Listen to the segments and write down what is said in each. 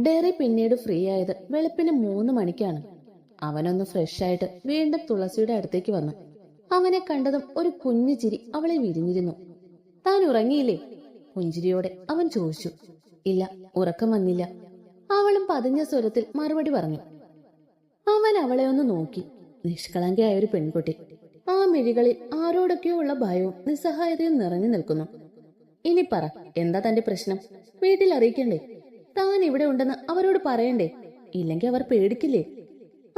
ഡെറി പിന്നീട് ഫ്രീ ആയത് വെളുപ്പിന് 3 മണിക്കാണ്. അവനൊന്ന് ഫ്രഷ് ആയിട്ട് വീണ്ടും തുളസിയുടെ അടുത്തേക്ക് വന്നു. അവനെ കണ്ടതും ഒരു കുഞ്ഞു ചിരി അവളെ വിരിഞ്ഞിരുന്നു. താൻ ഉറങ്ങിയില്ലേ? പുഞ്ചിരിയോടെ അവൻ ചോദിച്ചു. ഇല്ല, ഉറക്കം വന്നില്ല. അവളും പതിഞ്ഞ സ്വരത്തിൽ മറുപടി പറഞ്ഞു. അവൻ അവളെ ഒന്ന് നോക്കി. നിഷ്കളങ്കയായ ഒരു പെൺകുട്ടി. ആ മിഴികളിൽ ആരോടൊക്കെയോ ഉള്ള ഭയവും നിസ്സഹായതയും നിറഞ്ഞു നിൽക്കുന്നു. ഇനി പറ, എന്താ തന്റെ പ്രശ്നം? വീട്ടിൽ അറിയിക്കണ്ടേ? താൻ ഇവിടെ ഉണ്ടെന്ന് അവരോട് പറയണ്ടേ? ഇല്ലെങ്കിൽ അവർ പേടിക്കില്ലേ?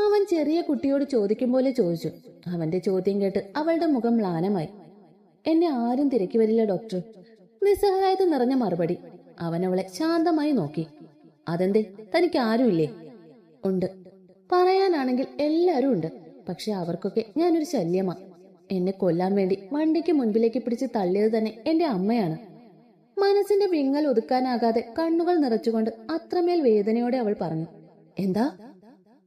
അവൻ ചെറിയ കുട്ടിയോട് ചോദിക്കും പോലെ ചോദിച്ചു. അവന്റെ ചോദ്യം കേട്ട് അവളുടെ മുഖം മ്ലാനമായി. എന്നെ ആരും തിരക്കി വരില്ല ഡോക്ടർ. നിസ്സഹായത നിറഞ്ഞ മറുപടി. അവൻ അവളെ ശാന്തമായി നോക്കി. അതെന്തേ, തനിക്ക് ആരുമില്ലേ? ഉണ്ട്. പറയാനാണെങ്കിൽ എല്ലാരും ഉണ്ട്. പക്ഷെ അവർക്കൊക്കെ ഞാനൊരു ശല്യമാ. എന്നെ കൊല്ലാൻ വേണ്ടി വണ്ടിക്ക് മുൻപിലേക്ക് പിടിച്ച് തള്ളിയത് തന്നെ എന്റെ അമ്മയാണ്. മനസ്സിന്റെ വിങ്ങൽ ഒതുക്കാനാകാതെ കണ്ണുകൾ നിറച്ചുകൊണ്ട് അത്രമേൽ വേദനയോടെ അവൾ പറഞ്ഞു. എന്താ?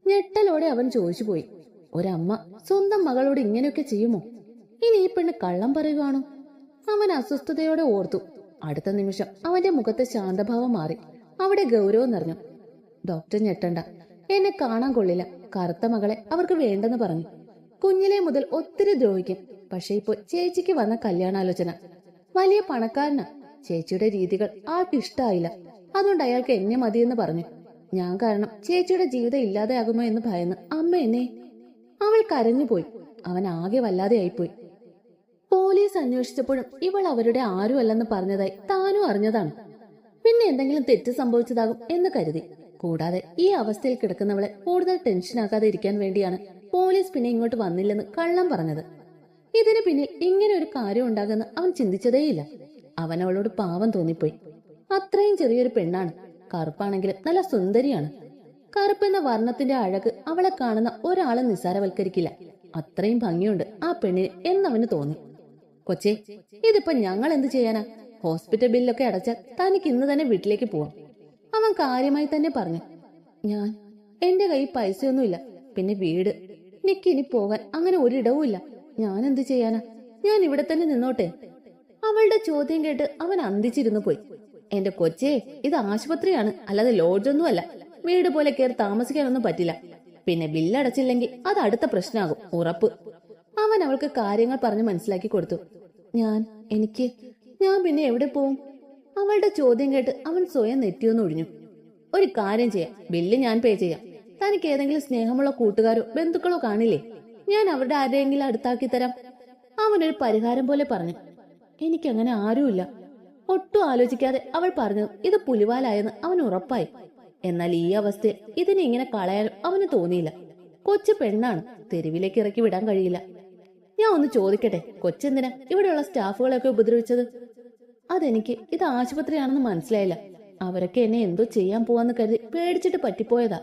ഞെട്ടലോടെ അവൻ ചോദിച്ചുപോയി. ഒരമ്മ സ്വന്തം മകളോട് ഇങ്ങനെയൊക്കെ ചെയ്യുമോ? ഇനി ഈ പെണ്ണ് കള്ളം പറയുകയാണോ? അവൻ അസ്വസ്ഥതയോടെ ഓർത്തു. അടുത്ത നിമിഷം അവന്റെ മുഖത്തെ ശാന്തഭാവം മാറി. അവിടെ ഗൗരവം നിറഞ്ഞു. ഡോക്ടർ ഞെട്ടണ്ട. എന്നെ കാണാൻ കൊള്ളില്ല. കറുത്ത മകളെ അവർക്ക് വേണ്ടെന്ന് പറഞ്ഞു. കുഞ്ഞിലെ മുതൽ ഒത്തിരി ദ്രോഹിക്കും. പക്ഷെ ഇപ്പൊ ചേച്ചിക്ക് വന്ന കല്യാണാലോചന. വലിയ പണക്കാരനാ. ചേച്ചിയുടെ രീതികൾ ആൾക്ക് ഇഷ്ടായില്ല. അതുകൊണ്ട് അയാൾക്ക് എന്നെ മതിയെന്ന് പറഞ്ഞു. ഞാൻ കാരണം ചേച്ചിയുടെ ജീവിതം ഇല്ലാതെയാകുമോ എന്ന് ഭയന്ന് അമ്മ എന്നെ. അവൾ കരഞ്ഞുപോയി. അവൻ ആകെ വല്ലാതെയായിപ്പോയി. പോലീസ് അന്വേഷിച്ചപ്പോഴും ഇവൾ അവരുടെ ആരുമല്ലെന്ന് പറഞ്ഞതായി താനും അറിഞ്ഞതാണ്. പിന്നെ എന്തെങ്കിലും തെറ്റ് സംഭവിച്ചതാകും എന്ന് കരുതി. കൂടാതെ ഈ അവസ്ഥയിൽ കിടക്കുന്നവളെ കൂടുതൽ ടെൻഷനാക്കാതെ ഇരിക്കാൻ വേണ്ടിയാണ് പോലീസ് പിന്നെ ഇങ്ങോട്ട് വന്നില്ലെന്ന് കള്ളം പറഞ്ഞത്. ഇതിന് പിന്നിൽ ഇങ്ങനെ ഒരു കാര്യം ഉണ്ടാകുമെന്ന് അവൻ ചിന്തിച്ചതേയില്ല. അവൻ അവളോട് പാവം തോന്നിപ്പോയി. അത്രയും ചെറിയൊരു പെണ്ണാണ്. കറുപ്പാണെങ്കിലും നല്ല സുന്ദരിയാണ്. കറുപ്പെന്ന വർണ്ണത്തിന്റെ അഴക് അവളെ കാണുന്ന ഒരാളും നിസ്സാരവൽക്കരിക്കില്ല. അത്രയും ഭംഗിയുണ്ട് ആ പെണ്ണിന് എന്നവന് തോന്നി. കൊച്ചേ, ഇതിപ്പോ ഞങ്ങൾ എന്ത് ചെയ്യാനാ? ഹോസ്പിറ്റൽ ബില്ലൊക്കെ അടച്ചാൽ തനിക്ക് ഇന്ന് തന്നെ വീട്ടിലേക്ക് പോവാം. അവൻ കാര്യമായി തന്നെ പറഞ്ഞു. എന്റെ കയ്യിൽ പൈസയൊന്നുമില്ല. പിന്നെ വീട്. എനിക്കിനി പോകാൻ അങ്ങനെ ഒരിടവും ഇല്ല. ഞാൻ എന്ത് ചെയ്യാനാ? ഞാൻ ഇവിടെ തന്നെ നിന്നോട്ടെ? അവളുടെ ചോദ്യം കേട്ട് അവൻ അന്തിച്ചിരുന്നു പോയി. എന്റെ കൊച്ചേ, ഇത് ആശുപത്രിയാണ്, അല്ലാതെ ലോഡ്ജൊന്നും അല്ല. വീട് പോലെ കയറി താമസിക്കാനൊന്നും പറ്റില്ല. പിന്നെ ബില്ലടച്ചില്ലെങ്കിൽ അത് അടുത്ത പ്രശ്നമാകും, ഉറപ്പ്. അവൻ അവൾക്ക് കാര്യങ്ങൾ പറഞ്ഞ് മനസ്സിലാക്കി കൊടുത്തു. ഞാൻ പിന്നെ എവിടെ പോവും? അവളുടെ ചോദ്യം കേട്ട് അവൻ സ്വയം നെറ്റിയൊന്ന് ഒഴിഞ്ഞു. ഒരു കാര്യം ചെയ്യാം, ബില്ല് ഞാൻ പേ ചെയ്യാം. തനിക്ക് ഏതെങ്കിലും സ്നേഹമുള്ള കൂട്ടുകാരോ ബന്ധുക്കളോ കാണില്ലേ? ഞാൻ അവരുടെ ആരെയെങ്കിലും അടുത്താക്കി തരാം. അവനൊരു പരിഹാരം പോലെ പറഞ്ഞു. എനിക്കങ്ങനെ ആരുമില്ല. ഒട്ടും ആലോചിക്കാതെ അവൾ പറഞ്ഞു. ഇത് പുലിവാലായെന്ന് അവൻ ഉറപ്പായി. എന്നാൽ ഈ അവസ്ഥയിൽ ഇതിനെ ഇങ്ങനെ കളയാനും അവന് തോന്നിയില്ല. കൊച്ചു പെണ്ണാണ്, തെരുവിലേക്ക് ഇറക്കി വിടാൻ കഴിയില്ല. ഞാൻ ഒന്ന് ചോദിക്കട്ടെ, കൊച്ചെന്തിനാ ഇവിടെയുള്ള സ്റ്റാഫുകളെയൊക്കെ ഉപദ്രവിച്ചത്? അതെനിക്ക് ഇത് ആശുപത്രിയാണെന്ന് മനസ്സിലായില്ല. അവരൊക്കെ എന്നെ എന്തോ ചെയ്യാൻ പോവാന്ന് കരുതി പേടിച്ചിട്ട് പറ്റിപ്പോയതാ.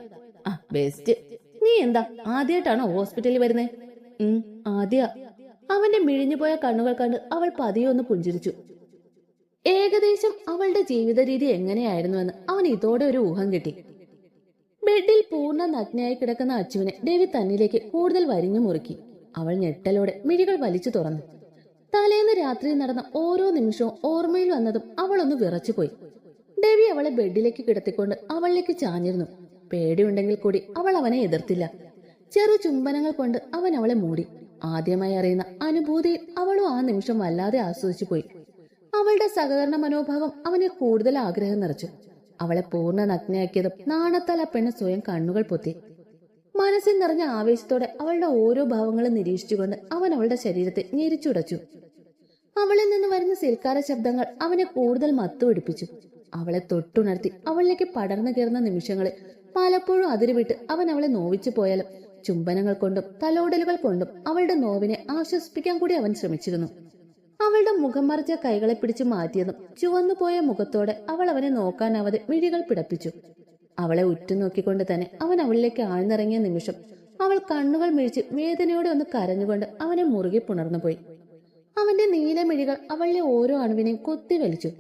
ബെസ്റ്റ്. നീ എന്താ ആദ്യമായിട്ടാണോ ഹോസ്പിറ്റലിൽ വരുന്നേ? ആദ്യ. അവന്റെ മിഴിഞ്ഞുപോയ കണ്ണുകൾ കണ്ട് അവൾ പതിയെ ഒന്ന് പുഞ്ചിരിച്ചു. ഏകദേശം അവളുടെ ജീവിത രീതി എങ്ങനെയായിരുന്നുവെന്ന് അവൻ ഇതോടെ ഒരു ഊഹം കിട്ടി. ബെഡിൽ പൂർണ്ണ നഗ്നയായി കിടക്കുന്ന അച്ചുവിനെ ഡേവി തന്നിലേക്ക് കൂടുതൽ വരിഞ്ഞു മുറുക്കി. അവൾ ഞെട്ടലോടെ മിഴികൾ വലിച്ചു തുറന്നു. തലേന്ന് രാത്രി നടന്ന ഓരോ നിമിഷവും ഓർമ്മയിൽ വന്നതും അവളൊന്ന് വിറച്ചുപോയി. ഡേവി അവളെ ബെഡിലേക്ക് കിടത്തിക്കൊണ്ട് അവളിലേക്ക് ചാഞ്ഞിരുന്നു. പേടിയുണ്ടെങ്കിൽ കൂടി അവൾ അവനെ എതിർത്തില്ല. ചെറു ചുംബനങ്ങൾ കൊണ്ട് അവൻ അവളെ മൂടി. ആദ്യമായി അറിയുന്ന അനുഭൂതിയിൽ അവളും ആ നിമിഷം വല്ലാതെ ആസ്വദിച്ചു പോയി. അവളുടെ സഹകരണ മനോഭാവം അവനെ കൂടുതൽ ആഗ്രഹം നിറച്ചു. അവളെ പൂർണ്ണ നഗ്നയാക്കിയതും നാണത്താൽ ആ പെണ്ണ് സ്വയം കണ്ണുകൾ പൊത്തി. മനസ്സിൽ നിറഞ്ഞ ആവേശത്തോടെ അവളുടെ ഓരോ ഭാവങ്ങളും നിരീക്ഷിച്ചുകൊണ്ട് അവൻ അവളുടെ ശരീരത്തെ ഞെരിച്ചുടച്ചു. അവളിൽ നിന്ന് വരുന്ന സിൽക്കാര ശബ്ദങ്ങൾ അവനെ കൂടുതൽ മത്തുപിടിപ്പിച്ചു. അവളെ തൊട്ടുണർത്തി അവളിലേക്ക് പടർന്നു കയറുന്ന നിമിഷങ്ങളിൽ പലപ്പോഴും അതിരുവിട്ട് അവൻ അവളെ നോവിച്ചു പോയാലും ചുംബനങ്ങൾ കൊണ്ടും തലോടലുകൾ കൊണ്ടും അവളുടെ നോവിനെ ആശ്വസിപ്പിക്കാൻ കൂടി അവൻ ശ്രമിച്ചിരുന്നു. അവളുടെ മുഖം മറിച്ച കൈകളെ പിടിച്ചു മാറ്റിയതും ചുവന്നുപോയ മുഖത്തോടെ അവൾ അവനെ നോക്കാനാവാതെ മിഴികൾ പിടപ്പിച്ചു. അവളെ ഉറ്റുനോക്കിക്കൊണ്ട് തന്നെ അവൻ അവളിലേക്ക് ആഴ്ന്നിറങ്ങിയ നിമിഷം അവൾ കണ്ണുകൾ മിഴിച്ച് വേദനയോടെ ഒന്ന് കരഞ്ഞുകൊണ്ട് അവനെ മുറുകെ പുണർന്നുപോയി. അവന്റെ നീലമിഴികൾ അവളിലെ ഓരോ അണുവിനെയും കൊത്തി വലിച്ചു.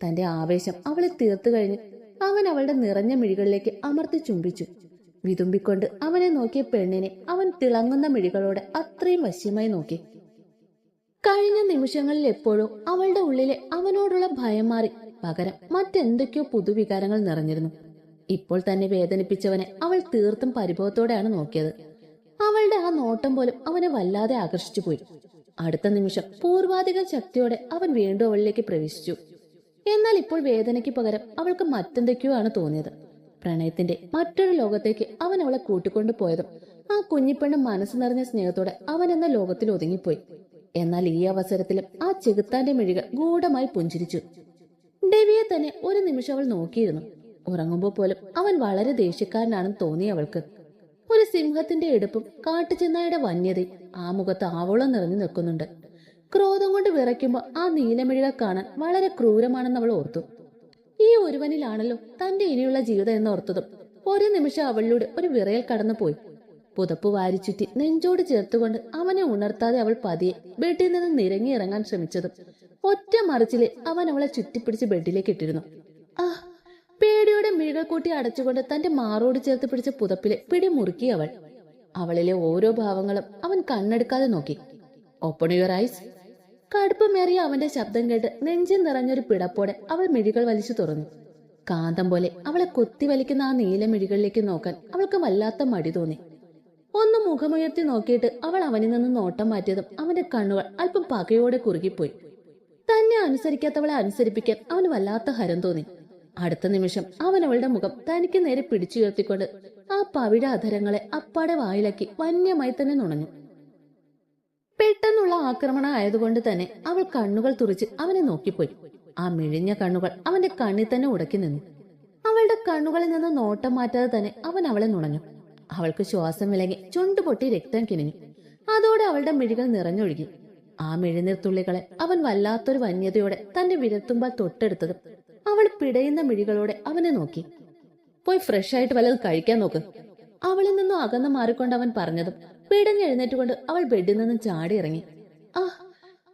തന്റെ ആവേശം അവളെ തീർത്തു കഴിഞ്ഞ് അവൻ അവളുടെ നിറഞ്ഞ മിഴികളിലേക്ക് അമർത്തി ചുംബിച്ചു. വിതുമ്പിക്കൊണ്ട് അവനെ നോക്കിയ പെണ്ണിനെ അവൻ തിളങ്ങുന്ന മിഴികളോടെ അത്രയും വശ്യമായി നോക്കി. കഴിഞ്ഞ നിമിഷങ്ങളിൽ എപ്പോഴും അവളുടെ ഉള്ളിലെ അവനോടുള്ള ഭയം മാറി പകരം മറ്റെന്തൊക്കെയോ പുതുവികാരങ്ങൾ നിറഞ്ഞിരുന്നു. ഇപ്പോൾ തന്നെ വേദനിപ്പിച്ചവനെ അവൾ തീർത്തും പരിഭവത്തോടെയാണ് നോക്കിയത്. അവളുടെ ആ നോട്ടം പോലും അവനെ വല്ലാതെ ആകർഷിച്ചു പോയി. അടുത്ത നിമിഷം പൂർവാധിക ശക്തിയോടെ അവൻ വീണ്ടും അവളിലേക്ക് പ്രവേശിച്ചു. എന്നാൽ ഇപ്പോൾ വേദനയ്ക്ക് പകരം അവൾക്ക് മറ്റെന്തൊക്കെയോ ആണ് തോന്നിയത്. പ്രണയത്തിന്റെ മറ്റൊരു ലോകത്തേക്ക് അവൻ അവളെ കൂട്ടിക്കൊണ്ടു പോയതും ആ കുഞ്ഞിപ്പെണ്ണ് മനസ്സ് നിറഞ്ഞ സ്നേഹത്തോടെ അവൻ എന്ന ലോകത്തിൽ ഒതുങ്ങിപ്പോയി. എന്നാൽ ഈ അവസരത്തിലും ആ ചെകുത്താന്റെ മിഴികൾ ഗൂഢമായി പുഞ്ചിരിച്ചു. ഡെവിയെ തന്നെ ഒരു നിമിഷം അവൾ നോക്കിയിരുന്നു. ഉറങ്ങുമ്പോൾ പോലും അവൻ വളരെ ദേഷ്യക്കാരനാണെന്ന് തോന്നി അവൾക്ക്. ഒരു സിംഹത്തിന്റെ എടുപ്പും കാട്ടുചെന്നായുടെ വന്യതയും ആ മുഖത്ത് ആവോളം നിറഞ്ഞു നിൽക്കുന്നുണ്ട്. ക്രോധം കൊണ്ട് വിറയ്ക്കുമ്പോൾ ആ നീലമിഴികൾ കാണാൻ വളരെ ക്രൂരമാണെന്ന് അവൾ ഓർത്തു. ഈ ഒരുവനിലാണല്ലോ തന്റെ ഇനിയുള്ള ജീവിതം എന്നോർത്തതും ഒരു നിമിഷം അവളിലൂടെ ഒരു വിറയൽ കടന്നു പോയി. പുതപ്പ് വാരിച്ചുറ്റി നെഞ്ചോട് ചേർത്തുകൊണ്ട് അവനെ ഉണർത്താതെ അവൾ പതിയെ ബെഡിൽ നിന്ന് നിരങ്ങി ഇറങ്ങാൻ ശ്രമിച്ചതും ഒറ്റ മറിച്ചിലെ അവൻ അവളെ ചുറ്റിപ്പിടിച്ച് ബെഡിലേക്ക് ഇട്ടിരുന്നു. ആ പേടിയോടെ മിഴികൾ കൂട്ടി അടച്ചുകൊണ്ട് തന്റെ മാറോട് ചേർത്ത് പിടിച്ച പുതപ്പിലെ പിടി മുറുക്കി അവൾ. അവളിലെ ഓരോ ഭാവങ്ങളും അവൻ കണ്ണെടുക്കാതെ നോക്കി. Open your eyes. കടുപ്പമേറിയ അവന്റെ ശബ്ദം കേട്ട് നെഞ്ചിൽ നിറഞ്ഞൊരു പിടപ്പോടെ അവൾ മിഴികൾ വലിച്ചു തുറന്നു. കാന്തം പോലെ അവളെ കൊത്തി വലിക്കുന്ന ആ നീല മിഴികളിലേക്ക് നോക്കാൻ അവൾക്ക് വല്ലാത്ത മടി തോന്നി. ഒന്ന് മുഖമുയർത്തി നോക്കിയിട്ട് അവൾ അവനിൽ നിന്ന് നോട്ടം മാറ്റിയതും അവന്റെ കണ്ണുകൾ അല്പം പകയോടെ കുറുകിപ്പോയി. തന്നെ അനുസരിക്കാത്തവളെ അനുസരിപ്പിക്കാൻ അവന് വല്ലാത്ത ഹരം തോന്നി. അടുത്ത നിമിഷം അവൻ അവളുടെ മുഖം തനിക്ക് നേരെ പിടിച്ചുയർത്തിക്കൊണ്ട് ആ പവിഴ അധരങ്ങളെ അപ്പാടെ വായിലാക്കി വന്യമായി തന്നെ നുണഞ്ഞു. പെട്ടെന്നുള്ള ആക്രമണം ആയതുകൊണ്ട് തന്നെ അവൾ കണ്ണുകൾ തുറിച്ച് അവനെ നോക്കിപ്പോയി. ആ മിഴിഞ്ഞ കണ്ണുകൾ അവന്റെ കണ്ണിൽ തന്നെ ഉടക്കി നിന്നു. അവളുടെ കണ്ണുകളിൽ നിന്ന് നോട്ടം മാറ്റാതെ തന്നെ അവൻ അവളെ നുണഞ്ഞു. അവൾക്ക് ശ്വാസം വിലങ്ങി ചുണ്ടുപൊട്ടി രക്തം കിനിഞ്ഞു. അതോടെ അവളുടെ മിഴികൾ നിറഞ്ഞൊഴുകി. ആ മിഴിനീർത്തുള്ളികളെ അവൻ വല്ലാത്തൊരു വന്യതയോടെ തന്റെ വിരൽത്തുമ്പാൽ തൊട്ടെടുത്തതും അവൾ പിടയുന്ന മിഴികളോടെ അവനെ നോക്കി. പോയി ഫ്രഷ് ആയിട്ട് വല്ലതും കഴിക്കാൻ നോക്ക്. അവളിൽ നിന്നും അകന്നു മാറിക്കൊണ്ട് അവൻ പറഞ്ഞതും പിടഞ്ഞെഴുന്നേറ്റുകൊണ്ട് അവൾ ബെഡിൽ നിന്നും ചാടി ഇറങ്ങി.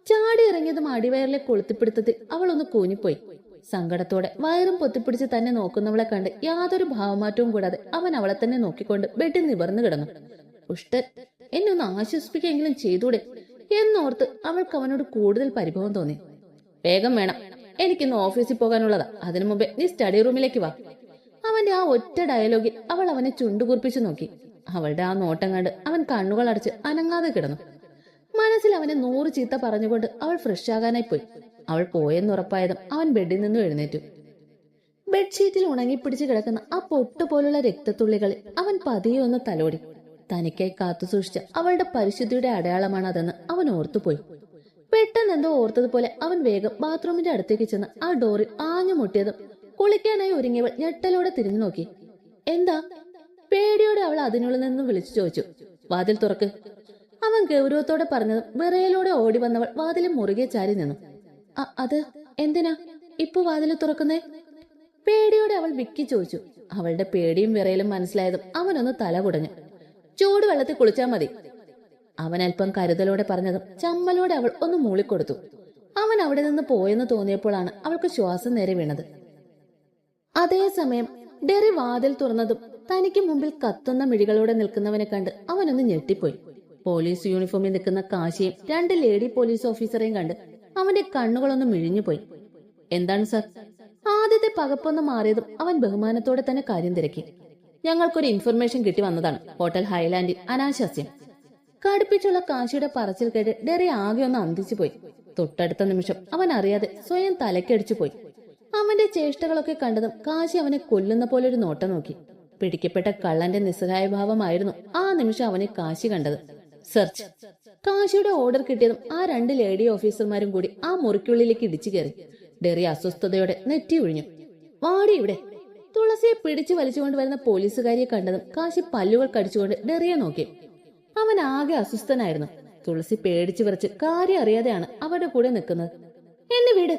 ചാടി ഇറങ്ങിയതും അടിവയറിലെ കൊളുത്തിപ്പിടുത്തത്തിൽ അവൾ ഒന്ന് കൂനിപ്പോയി. സങ്കടത്തോടെ വയറും പൊത്തിപ്പിടിച്ച് തന്നെ നോക്കുന്നവളെ കണ്ട് യാതൊരു ഭാവമാറ്റവും കൂടാതെ അവൻ അവളെ തന്നെ നോക്കിക്കൊണ്ട് ബെഡിൽ നിവർന്നു കിടന്നു. പുഷ്ടൻ, എന്നെ ഒന്ന് ആശ്വസിപ്പിക്കെങ്കിലും ചെയ്തൂടെ എന്നോർത്ത് അവൾക്ക് അവനോട് കൂടുതൽ പരിഭവം തോന്നി. വേഗം വേണം, എനിക്കിന്ന് ഓഫീസിൽ പോകാനുള്ളതാ. അതിനു മുമ്പേ നീ സ്റ്റഡി റൂമിലേക്ക് വാ. അവന്റെ ആ ഒറ്റ ഡയലോഗിൽ അവൾ അവനെ ചുണ്ടുകുറിപ്പിച്ചു നോക്കി. അവളുടെ ആ നോട്ടം കണ്ട് അവൻ കണ്ണുകൾ അടച്ച് അനങ്ങാതെ കിടന്നു. മനസ്സിൽ അവനെ 100 ചീത്ത പറഞ്ഞുകൊണ്ട് അവൾ ഫ്രഷ് ആകാനായി പോയി. അവൾ പോയെന്നുറപ്പായതും അവൻ ബെഡിൽ നിന്നും എഴുന്നേറ്റു. ബെഡ്ഷീറ്റിൽ ഉണങ്ങിപ്പിടിച്ച് കിടക്കുന്ന ആ പൊട്ടുപോലുള്ള രക്തത്തുള്ളികളിൽ അവൻ പതിയെ ഒന്ന് തലോടി. തനിക്കായി കാത്തു സൂക്ഷിച്ച അവളുടെ പരിശുദ്ധിയുടെ അടയാളമാണ് അതെന്ന് അവൻ ഓർത്തുപോയി. പെട്ടെന്ന് എന്തോ ഓർത്തതുപോലെ അവൻ വേഗം ബാത്റൂമിന്റെ അടുത്തേക്ക് ചെന്ന് ആ ഡോറിൽ ആഞ്ഞു മുട്ടിയതും കുളിക്കാനായി ഒരുങ്ങിയവൾ ഞെട്ടലോടെ തിരിഞ്ഞു നോക്കി. എന്താ? പേടിയോടെ അവൾ അതിനുള്ളിൽ നിന്നും വിളിച്ചു ചോദിച്ചു. വാതിൽ തുറക്ക്. അവൻ ഗൗരവത്തോടെ പറഞ്ഞതും വിറയലോടെ ഓടി വന്നവൾ വാതിലും മുറുകെ ചാരി നിന്നു. അത് എന്തിനാ ഇപ്പൊ വാതിൽ തുറക്കുന്നേ? പേടിയോടെ അവൾ വിക്കി ചോദിച്ചു. അവളുടെ പേടിയും വിറയലും മനസ്സിലായതും അവനൊന്ന് തല കുടഞ്ഞു. ചൂടുവെള്ളത്തിൽ കുളിച്ചാൽ മതി. അവൻ അല്പം കരുതലോടെ പറഞ്ഞതും ചമ്മലോടെ അവൾ ഒന്ന് മൂളിക്കൊടുത്തു. അവൻ അവിടെ നിന്ന് പോയെന്ന് തോന്നിയപ്പോഴാണ് അവൾക്ക് ശ്വാസം നേരെ വീണത്. അതേസമയം ഡെറി വാതിൽ തുറന്നതും തനിക്ക് മുമ്പിൽ കത്തുന്ന മിഴികളോടെ നിൽക്കുന്നവനെ കണ്ട് അവനൊന്ന് ഞെട്ടിപ്പോയി. പോലീസ് യൂണിഫോമിൽ നിൽക്കുന്ന കാശിയും 2 ലേഡി പോലീസ് ഓഫീസറെയും കണ്ട് അവന്റെ കണ്ണുകളൊന്ന് മിഴിഞ്ഞുപോയി. എന്താണ് സർ? ആദ്യത്തെ പകപ്പൊന്ന് മാറിയതും അവൻ ബഹുമാനത്തോടെ തന്നെ കാര്യം തിരക്കി. ഞങ്ങൾക്കൊരു ഇൻഫർമേഷൻ കിട്ടി വന്നതാണ്. ഹോട്ടൽ ഹൈലാൻഡിൽ അനാശാസ്യം. കടുപ്പിച്ചുള്ള കാശിയുടെ പറച്ചിൽ കേട്ട് ഡെറി ആകെ ഒന്ന് അന്തിച്ചു പോയി. തൊട്ടടുത്ത നിമിഷം അവൻ അറിയാതെ സ്വയം തലക്കടിച്ചു പോയി. അവന്റെ ചേഷ്ടകളൊക്കെ കണ്ടതും കാശി അവനെ കൊല്ലുന്ന പോലെ ഒരു നോട്ടം നോക്കി. പിടിക്കപ്പെട്ട കള്ളന്റെ നിസ്സഹായ ഭാവമായിരുന്നു ആ നിമിഷം അവനെ കാശി കണ്ടത്. സെർച്ച്. കാശിയുടെ ഓർഡർ കിട്ടിയതും ആ 2 ലേഡി ഓഫീസർമാരും കൂടി ആ മുറിക്കുള്ളിലേക്ക് ഇടിച്ചു കയറി. ഡെറി അസ്വസ്ഥതയോടെ നെറ്റി ഒഴിഞ്ഞു. വാടി ഇവിടെ. തുളസിയെ പിടിച്ചു വലിച്ചുകൊണ്ട് വരുന്ന പോലീസുകാരിയെ കണ്ടതും കാശി പല്ലുകൾ കടിച്ചുകൊണ്ട് ഡെറിയെ നോക്കി. അവൻ ആകെ അസ്വസ്ഥനായിരുന്നു. തുളസി പേടിച്ചു വിറച്ച് കാര്യം അറിയാതെയാണ് അവരുടെ കൂടെ നിൽക്കുന്നത്. എന്നെ വീട്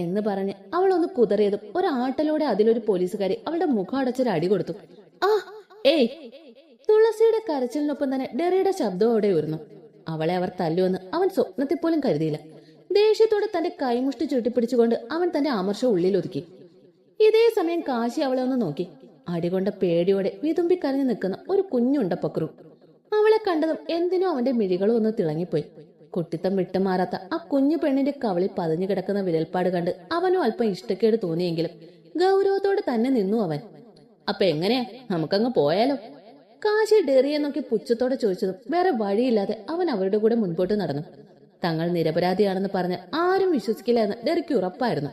എന്ന് പറഞ്ഞ് അവൾ ഒന്ന് കുതറിയതും ഒരാട്ടലോടെ അതിലൊരു പോലീസുകാരി അവളുടെ മുഖം അടച്ചൊരു അടി കൊടുത്തു. ഏയ്! തുളസിയുടെ കരച്ചിലിനൊപ്പം തന്നെ ഡെറിയുടെ ശബ്ദം അവിടെ ഉയർന്നു. അവളെ അവർ തല്ലുവെന്ന് അവൻ സ്വപ്നത്തിൽ പോലും കരുതിയില്ല. ദേഷ്യത്തോടെ തന്റെ കൈമുഷ്ടി ചുട്ടിപ്പിടിച്ചുകൊണ്ട് അവൻ തന്റെ അമർഷം ഉള്ളിലൊതുക്കി. ഇതേ സമയം കാശി അവളെ ഒന്ന് നോക്കി. അടികൊണ്ട പേടിയോടെ വിതുമ്പിക്കരഞ്ഞു നിൽക്കുന്ന ഒരു കുഞ്ഞുണ്ടപ്പക്രു. അവളെ കണ്ടതും എന്തിനോ അവന്റെ മിഴികളും ഒന്ന് തിളങ്ങിപ്പോയി. കുട്ടിത്തം വിട്ടുമാറാത്ത ആ കുഞ്ഞു പെണ്ണിന്റെ കവളിൽ പതിഞ്ഞു കിടക്കുന്ന വിരൽപ്പാട് കണ്ട് അവനും അല്പം ഇഷ്ടക്കേട് തോന്നിയെങ്കിലും ഗൗരവത്തോടെ തന്നെ നിന്നു അവൻ. അപ്പൊ എങ്ങനെയാ, നമുക്കങ്ങ് പോയാലോ? കാശി ഡെറിയെ നോക്കി പുച്ഛത്തോടെ ചോദിച്ചതും വേറെ വഴിയില്ലാതെ അവൻ അവരുടെ കൂടെ മുൻപോട്ട് നടന്നു. തങ്ങൾ നിരപരാധിയാണെന്ന് പറഞ്ഞ് ആരും വിശ്വസിക്കില്ല എന്ന് ഡെറിക്ക് ഉറപ്പായിരുന്നു.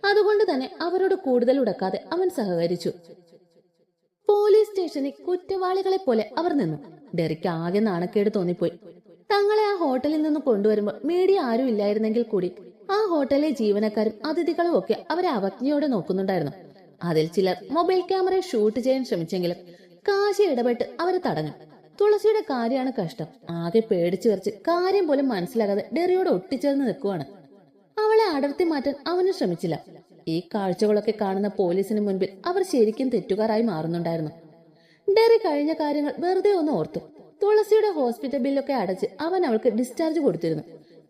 അതുകൊണ്ട് തന്നെ അവരോട് കൂടുതൽ ഉടക്കാതെ അവൻ സഹകരിച്ചു. പോലീസ് സ്റ്റേഷനിൽ കുറ്റവാളികളെ പോലെ അവർ നിന്നു. ഡെറിക്ക് ആകെ നാണക്കേട് തോന്നിപ്പോയി. തങ്ങളെ ആ ഹോട്ടലിൽ നിന്ന് കൊണ്ടുവരുമ്പോൾ മീഡിയ ആരും ഇല്ലായിരുന്നെങ്കിൽ കൂടി ആ ഹോട്ടലിലെ ജീവനക്കാരും അതിഥികളും ഒക്കെ അവരെ അവജ്ഞയോടെ നോക്കുന്നുണ്ടായിരുന്നു. അതിൽ ചിലർ മൊബൈൽ ക്യാമറ ഷൂട്ട് ചെയ്യാൻ ശ്രമിച്ചെങ്കിലും കാശി ഇടപെട്ട് അവരെ തടഞ്ഞു. തുളസിയുടെ കാര്യമാണ് കഷ്ടം. ആകെ പേടിച്ചു വരച്ച് കാര്യം പോലും മനസ്സിലാകാതെ ഡെറിയോട് ഒട്ടിച്ചേർന്ന് നിൽക്കുവാണ്. അവളെ അടർത്തി മാറ്റാൻ അവനും ശ്രമിച്ചില്ല. ഈ കാഴ്ചകളൊക്കെ കാണുന്ന പോലീസിന് മുൻപിൽ അവർ ശരിക്കും തെറ്റുകാരായി മാറുന്നുണ്ടായിരുന്നു. ഡെറി കഴിഞ്ഞ കാര്യങ്ങൾ വെറുതെ ഒന്ന് ഓർത്തു. തുളസിയുടെ ഹോസ്പിറ്റൽ ബില്ലൊക്കെ അടച്ച് അവൻ അവൾക്ക് ഡിസ്ചാർജ് കൊടുത്തിരുന്നു.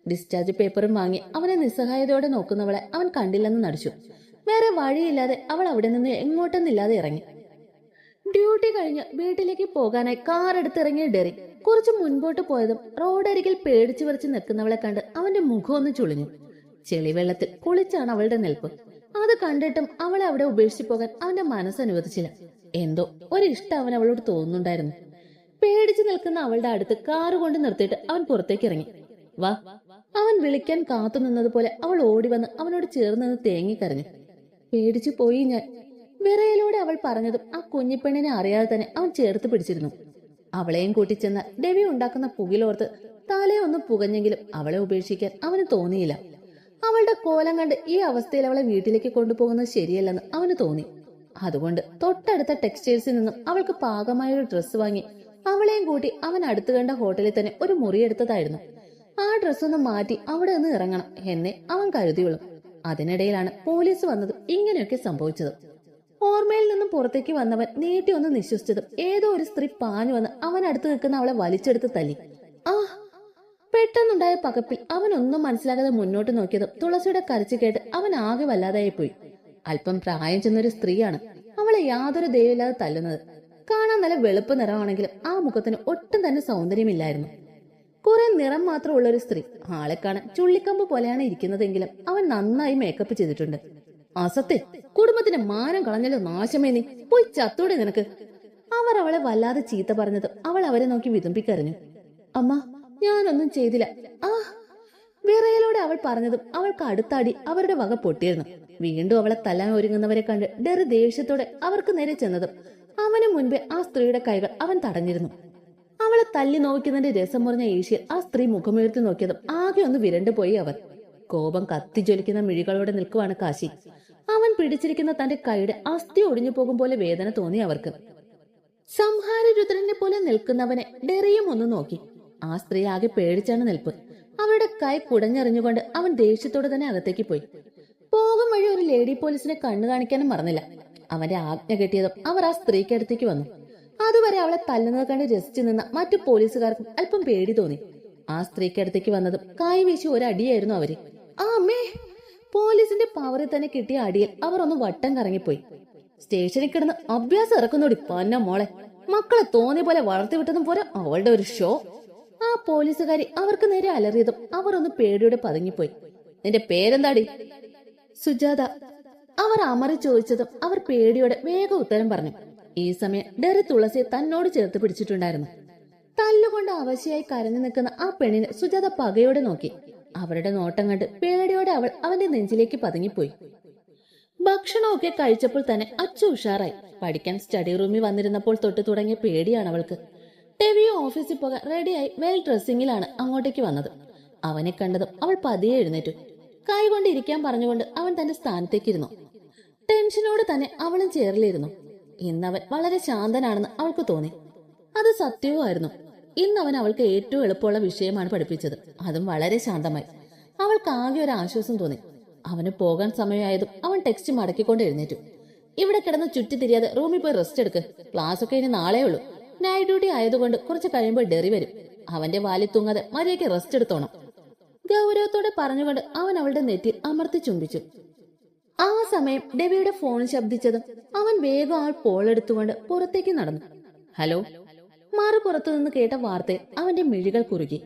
ഡിസ്ചാർജ് പേപ്പറും വാങ്ങി അവനെ നിസ്സഹായതയോടെ നോക്കുന്നവളെ അവൻ കണ്ടില്ലെന്ന് നടിച്ചു. വേറെ വഴിയില്ലാതെ അവൾ അവിടെ നിന്ന് എങ്ങോട്ടെന്നില്ലാതെ ഇറങ്ങി. ഡ്യൂട്ടി കഴിഞ്ഞ് വീട്ടിലേക്ക് പോകാനായി കാർ എടുത്തിറങ്ങിയ ഡെറി കുറച്ച് മുൻപോട്ട് പോയതും റോഡരികിൽ പേടിച്ചു വരച്ച് നിൽക്കുന്നവളെ കണ്ട് അവന്റെ മുഖം ഒന്ന് ചുളിഞ്ഞു. ചെളിവെള്ളത്തിൽ കുളിച്ചാണ് അവളുടെ നിൽപ്പ്. അത് കണ്ടിട്ടും അവളെ അവിടെ ഉപേക്ഷിച്ചു പോകാൻ അവന്റെ മനസ്സ് അനുവദിച്ചില്ല. എന്തോ ഒരിഷ്ടം അവൻ അവളോട് തോന്നുന്നുണ്ടായിരുന്നു. പേടിച്ചു നിൽക്കുന്ന അവളുടെ അടുത്ത് കാറ് കൊണ്ട് നിർത്തിയിട്ട് അവൻ പുറത്തേക്ക് ഇറങ്ങി. വാ. അവൻ വിളിക്കാൻ കാത്തു നിന്നതുപോലെ അവൾ ഓടി വന്ന് അവനോട് ചേർന്ന് നിന്ന് തേങ്ങിക്കരഞ്ഞു. പേടിച്ചു പോയി ഞാൻ. വിറയലോടെ അവൾ പറഞ്ഞതും ആ കുഞ്ഞിപ്പെണ്ണിനെ അറിയാതെ തന്നെ അവൻ ചേർത്ത് പിടിച്ചിരുന്നു. അവളെയും കൂട്ടിച്ചെന്ന ഡെവി ഉണ്ടാക്കുന്ന പുകിലോർത്ത് തലയൊന്നും പുകഞ്ഞെങ്കിലും അവളെ ഉപേക്ഷിക്കാൻ അവന് തോന്നിയില്ല. അവളുടെ കോലം കണ്ട് ഈ അവസ്ഥയിൽ അവളെ വീട്ടിലേക്ക് കൊണ്ടുപോകുന്നത് ശരിയല്ലെന്ന് അവന് തോന്നി. അതുകൊണ്ട് തൊട്ടടുത്ത ടെക്സ്റ്റൈൽസിൽ നിന്നും അവൾക്ക് പാകമായൊരു ഡ്രസ്സ് വാങ്ങി അവളെയും കൂട്ടി അവൻ അടുത്ത് കണ്ട ഹോട്ടലിൽ തന്നെ ഒരു മുറിയെടുത്തതായിരുന്നു. ആ ഡ്രസ്സൊന്ന് മാറ്റി അവിടെ നിന്ന് ഇറങ്ങണം എന്നേ അവൻ കരുതിയുള്ളൂ. അതിനിടയിലാണ് പോലീസ് വന്നതും ഇങ്ങനെയൊക്കെ സംഭവിച്ചത്. ഓർമ്മയിൽ നിന്നും പുറത്തേക്ക് വന്നവൻ നീട്ടി ഒന്ന് നിശ്വസിച്ചതും ഏതോ ഒരു സ്ത്രീ പാഞ്ഞു വന്ന് അവൻ അടുത്ത് നിൽക്കുന്ന അവളെ വലിച്ചെടുത്ത് തല്ലി. ആ! പെട്ടെന്നുണ്ടായ പകപ്പിൽ അവൻ ഒന്നും മനസ്സിലാകാതെ മുന്നോട്ട് നോക്കിയതും തുളസിയുടെ കരച്ചു കേട്ട് അവൻ ആകെ വല്ലാതായി പോയി. അല്പം പ്രായം ചെന്നൊരു സ്ത്രീയാണ് അവളെ യാതൊരു ദയവില്ലാതെ തല്ലുന്നത്. കാണാൻ നല്ല വെളുപ്പ് നിറമാണെങ്കിലും ആ മുഖത്തിന് ഒട്ടും തന്നെ സൗന്ദര്യമില്ലായിരുന്നു. കുറെ നിറം മാത്രമുള്ള ഒരു സ്ത്രീ. ആളെ കാണാൻ ചുള്ളിക്കമ്പ് പോലെയാണ് ഇരിക്കുന്നതെങ്കിലും അവൻ നന്നായി മേക്കപ്പ് ചെയ്തിട്ടുണ്ട്. അസത്തെ, കുടുംബത്തിന്റെ മാനം കളഞ്ഞല്ലോ നാശമേ, നീ പോയി ചത്തൂടെ നിനക്ക്. അവർ അവളെ വല്ലാതെ ചീത്ത പറഞ്ഞത് അവൾ അവരെ നോക്കി വിതുമ്പിക്കരഞ്ഞു. അമ്മ, ഞാനൊന്നും ചെയ്തില്ല. ആ! വിറയലോടെ അവൾ പറഞ്ഞതും അവൾക്ക് അടുത്താടി അവരുടെ വക പൊട്ടിയിരുന്നു. വീണ്ടും അവളെ തല്ലാൻ ഒരുങ്ങുന്നവരെ കണ്ട് ഡെറി ദേഷ്യത്തോടെ അവർക്ക് നേരെ ചെന്നതും അവന് മുൻപേ ആ സ്ത്രീയുടെ കൈകൾ അവൻ തടഞ്ഞിരുന്നു. അവളെ തല്ലി നോക്കുന്നതിന്റെ രസം മുറിഞ്ഞ ഏഷ്യയിൽ ആ സ്ത്രീ മുഖമുയർത്തി നോക്കിയതും ആകെ ഒന്ന് വിരണ്ടുപോയി. അവർ കോപം കത്തിജ്വലിക്കുന്ന മിഴികളോടെ നിൽക്കുവാണ് കാശി. അവൻ പിടിച്ചിരിക്കുന്ന തന്റെ കൈയുടെ അസ്ഥി ഒടിഞ്ഞു പോകും പോലെ വേദന തോന്നി അവർക്ക്. സംഹാരരുദ്രനെ പോലെ നിൽക്കുന്നവനെ ഡെറിയും ഒന്ന് നോക്കി. ആ സ്ത്രീ ആകെ പേടിച്ചാണ് നിൽപ്പ്. അവരുടെ കൈ കുടഞ്ഞെറിഞ്ഞുകൊണ്ട് അവൻ ദേഷ്യത്തോടെ തന്നെ അകത്തേക്ക് പോയി. പോകും വഴി ഒരു ലേഡി പോലീസിനെ കണ്ണു കാണിക്കാനും മറന്നില്ല. അവന്റെ ആജ്ഞ കെട്ടിയതും അവർ ആ സ്ത്രീക്ക് അടുത്തേക്ക് വന്നു. അതുവരെ അവളെ തല്ലുന്നത് കണ്ട് രസിച്ചു നിന്ന മറ്റു പോലീസുകാർക്കും അല്പം പേടി തോന്നി. ആ സ്ത്രീക്ക് അടുത്തേക്ക് വന്നതും കായ് വീശി ഒരടിയായിരുന്നു അവര്. ആ അമ്മേ! പോലീസിന്റെ പവറിൽ തന്നെ കിട്ടിയ അടിയിൽ അവർ ഒന്ന് വട്ടം കറങ്ങിപ്പോയി. സ്റ്റേഷനിൽ കിടന്ന് അഭ്യാസം ഇറക്കുന്നോടി പന്ന മോളെ. മക്കളെ തോന്നിയ പോലെ വളർത്തിവിട്ടതും പോരാ അവളുടെ ഒരു ഷോ. ആ പോലീസുകാരി അവർക്ക് നേരെ അലറിയതും അവർ ഒന്ന് പേടിയോടെ പതുങ്ങിപ്പോയി. നിന്റെ പേരെന്താടി? സുജാത. അവർ അമറി ചോദിച്ചതും അവർ പേടിയോടെ വേഗം ഉത്തരം പറഞ്ഞു. ഈ സമയം ഡെറി തുളസിയെ തന്നോട് ചേർത്ത് പിടിച്ചിട്ടുണ്ടായിരുന്നു. തല്ലുകൊണ്ട് അവശയായി കരഞ്ഞു നിൽക്കുന്ന ആ പെണ്ണിനെ സുജാത പകയോടെ നോക്കി. അവരുടെ നോട്ടം കണ്ട് പേടിയോടെ അവൾ അവന്റെ നെഞ്ചിലേക്ക് പതുങ്ങിപ്പോയി. ഭക്ഷണമൊക്കെ കഴിച്ചപ്പോൾ തന്നെ അച്ചു ഉഷാറായി. പഠിക്കാൻ സ്റ്റഡി റൂമിൽ വന്നിരുന്നപ്പോൾ തൊട്ട് തുടങ്ങിയ പേടിയാണ് അവൾക്ക്. ടെവിയോ ഓഫീസിൽ പോകാൻ റെഡിയായി വെൽ ഡ്രസ്സിങ്ങിലാണ് അങ്ങോട്ടേക്ക് വന്നത്. അവനെ കണ്ടതും അവൾ പതിയെ എഴുന്നേറ്റു. കൈകൊണ്ട് ഇരിക്കാൻ പറഞ്ഞുകൊണ്ട് അവൻ തന്റെ സ്ഥാനത്തേക്കിരുന്നു. ടെൻഷനോട് തന്നെ അവളും ചേർലിരുന്നു. ഇന്നവൻ വളരെ ശാന്തനാണെന്ന് അവൾക്ക് തോന്നി. അത് സത്യവുമായിരുന്നു. ഇന്നവൻ അവൾക്ക് ഏറ്റവും എളുപ്പമുള്ള വിഷയമാണ് പഠിപ്പിച്ചത്. അതും വളരെ ശാന്തമായി. അവൾക്ക് ആകെ ഒരു ആശ്വാസം തോന്നി. അവന് പോകാൻ സമയമായതും അവൻ ടെക്സ്റ്റ് മടക്കിക്കൊണ്ട് എഴുന്നേറ്റു. ഇവിടെ കിടന്ന് ചുറ്റി തിരിയാതെ റൂമിൽ പോയി റെസ്റ്റ് എടുക്ക്. ക്ലാസ് ഒക്കെ ഇനി നാളെ ഉള്ളൂ. നൈറ്റ് ഡ്യൂട്ടി ആയതുകൊണ്ട് കുറച്ച് കഴിയുമ്പോൾ ഡെറി വരും. അവന്റെ വാലിൽ തൂങ്ങാതെ മര്യാദയ്ക്ക് റെസ്റ്റ് എടുത്തോണം. ഗൗരവത്തോടെ പറഞ്ഞുകൊണ്ട് അവൻ അവളുടെ നെറ്റിൽ അമർത്തി ചുംബിച്ചു. ആ സമയം ഡെവിയുടെ ഫോൺ ശബ്ദിച്ചതും അവൻ വേഗം ആ കോൾ എടുത്തുകൊണ്ട് പുറത്തേക്ക് നടന്നു. ഹലോ. മാറു പുറത്തുനിന്ന് കേട്ട വാർത്തയിൽ അവന്റെ മിഴികൾ കുറുകി.